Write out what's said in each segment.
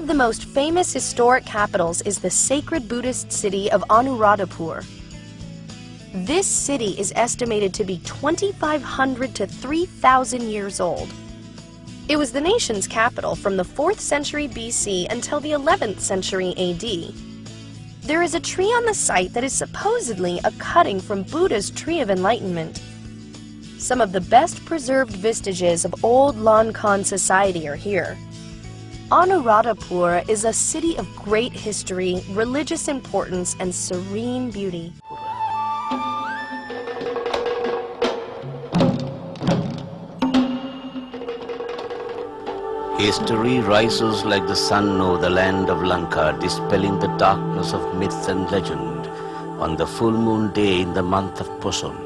of the most famous historic capitals is the sacred Buddhist city of Anuradhapura. This city is estimated to be 2,500 to 3,000 years old. It was the nation's capital from the 4th century BC until the 11th century AD. There is a tree on the site that is supposedly a cutting from Buddha's Tree of Enlightenment. Some of the best preserved vestiges of old Lankan society are here. Anuradhapura is a city of great history, religious importance, and serene beauty. History rises like the sun over the land of Lanka, dispelling the darkness of myth and legend on the full moon day in the month of Pusam,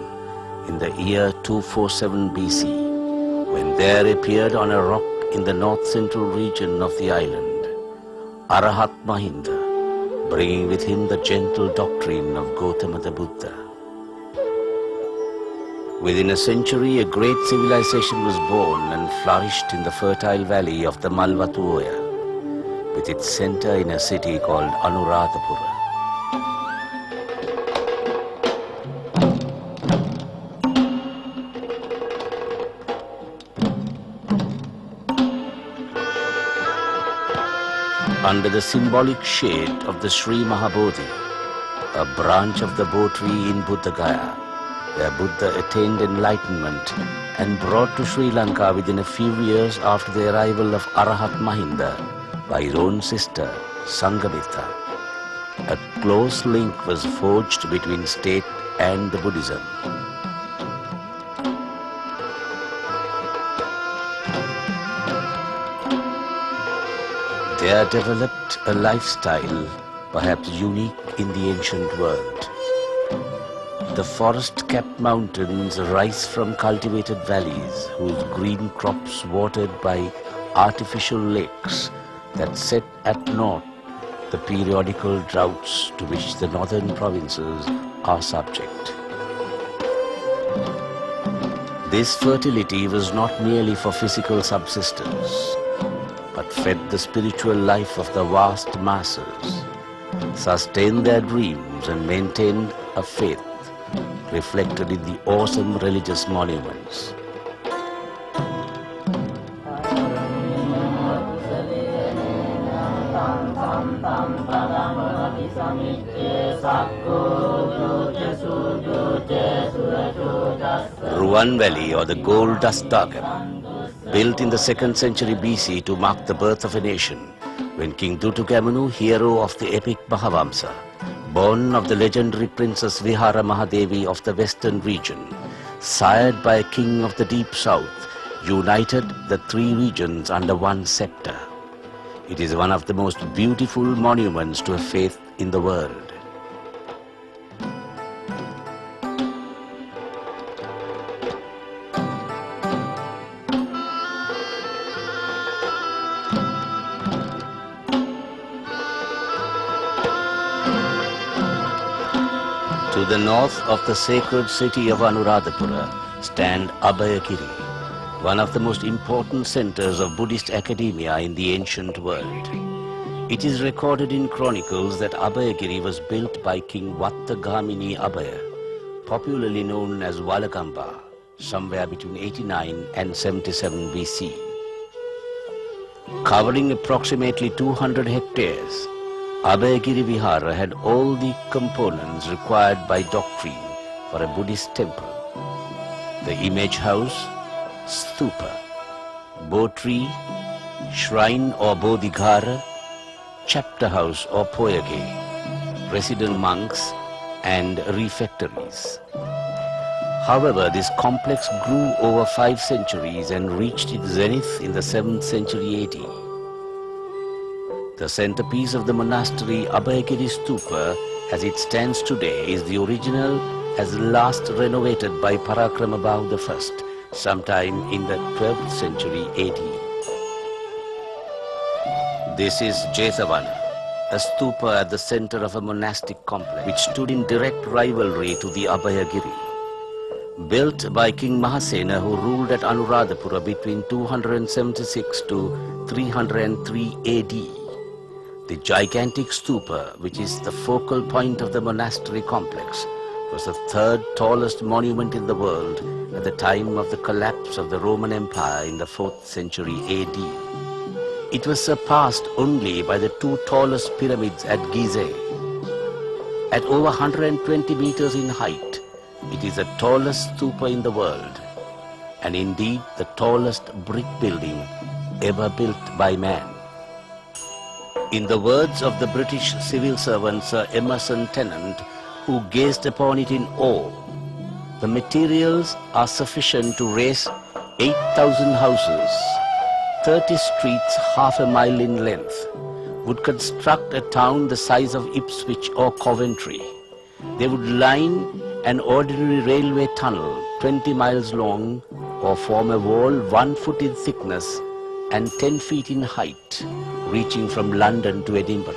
in the year 247 BC, when there appeared on a rock in the north-central region of the island, Arahat Mahinda, bringing with him the gentle doctrine of Gautama the Buddha. Within a century, a great civilization was born and flourished in the fertile valley of the Malvatuoya, with its center in a city called Anuradhapura. Under the symbolic shade of the Sri Mahabodhi, a branch of the Bo tree in Buddha Gaya, where Buddha attained enlightenment and brought to Sri Lanka within a few years after the arrival of Arahat Mahinda by his own sister, Sanghamitha. A close link was forged between state and the Buddhism. There developed a lifestyle perhaps unique in the ancient world. The forest-capped mountains rise from cultivated valleys whose green crops watered by artificial lakes that set at naught the periodical droughts to which the northern provinces are subject. This fertility was not merely for physical subsistence, but fed the spiritual life of the vast masses, sustained their dreams and maintained a faith reflected in the awesome religious monuments. Ruan Valley, or the Gold Dust Dargam, built in the 2nd century BC to mark the birth of a nation, when King Dutukamanu, hero of the epic Mahavamsa, born of the legendary Princess Vihara Mahadevi of the western region, sired by a king of the deep south, united the 3 regions under one scepter. It is one of the most beautiful monuments to a faith in the world. To the north of the sacred city of Anuradhapura stand Abhayagiri, one of the most important centers of Buddhist academia in the ancient world. It is recorded in chronicles that Abhayagiri was built by King Vattagamini Abhaya, popularly known as Valagamba, somewhere between 89 and 77 BC. Covering approximately 200 hectares, Abhayagiri Vihara had all the components required by doctrine for a Buddhist temple. The image house, stupa, Bo tree, shrine or bodhigara, chapter house or poyage, resident monks and refectories. However, this complex grew over 5 centuries and reached its zenith in the 7th century AD. The centerpiece of the monastery, Abhayagiri Stupa, as it stands today, is the original as last renovated by Parakramabhu I, sometime in the 12th century AD. This is Jethavana, a stupa at the center of a monastic complex which stood in direct rivalry to the Abhayagiri. Built by King Mahasena, who ruled at Anuradhapura between 276 to 303 AD. The gigantic stupa, which is the focal point of the monastery complex, was the third tallest monument in the world at the time of the collapse of the Roman Empire in the 4th century AD. It was surpassed only by the two tallest pyramids at Gizeh. At over 120 meters in height, it is the tallest stupa in the world, and indeed the tallest brick building ever built by man. In the words of the British civil servant Sir Emerson Tennant, who gazed upon it in awe, the materials are sufficient to raise 8,000 houses, 30 streets half a mile in length, would construct a town the size of Ipswich or Coventry. They would line an ordinary railway tunnel 20 miles long or form a wall 1 foot in thickness and 10 feet in height, reaching from London to Edinburgh.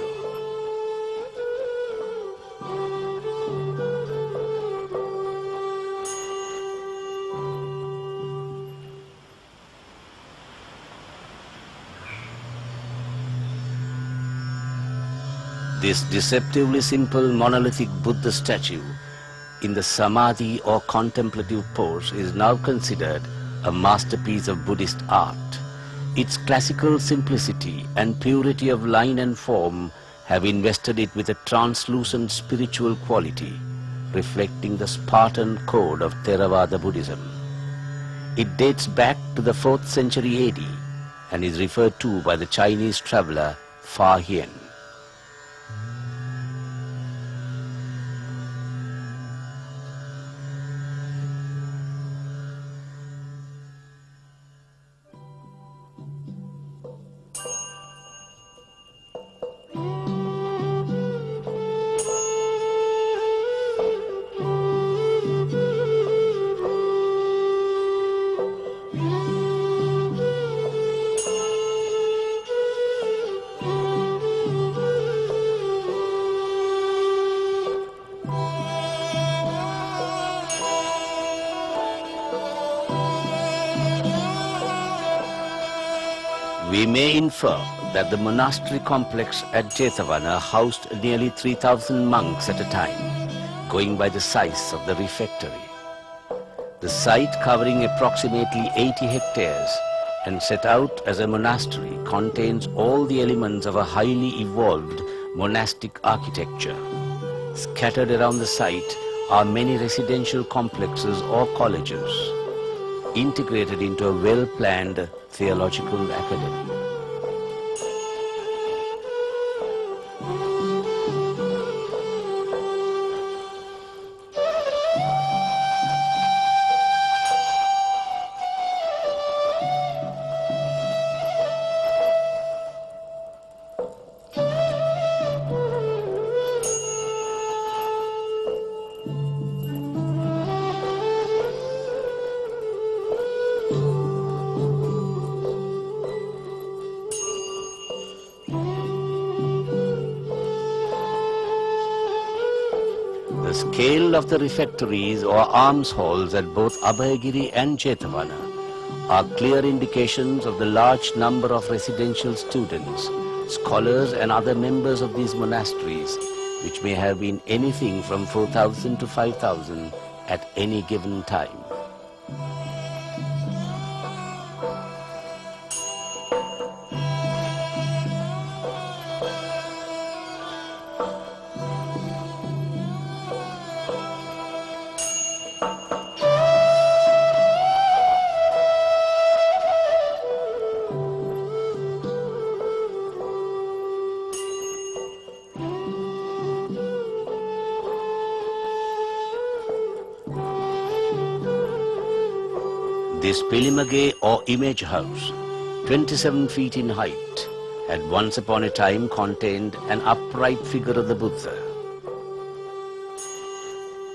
This deceptively simple monolithic Buddha statue in the Samadhi or contemplative pose is now considered a masterpiece of Buddhist art. Its classical simplicity and purity of line and form have invested it with a translucent spiritual quality, reflecting the Spartan code of Theravada Buddhism. It dates back to the 4th century AD and is referred to by the Chinese traveler Fa Hien. We may infer that the monastery complex at Jethavana housed nearly 3,000 monks at a time, going by the size of the refectory. The site, covering approximately 80 hectares and set out as a monastery, contains all the elements of a highly evolved monastic architecture. Scattered around the site are many residential complexes or colleges, integrated into a well-planned theological academy. The scale of the refectories or alms halls at both Abhayagiri and Jethavana are clear indications of the large number of residential students, scholars and other members of these monasteries, which may have been anything from 4,000 to 5,000 at any given time. This Pilimage or image house, 27 feet in height, had once upon a time contained an upright figure of the Buddha.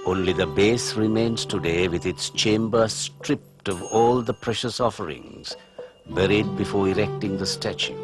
Only the base remains today with its chamber stripped of all the precious offerings, buried before erecting the statue.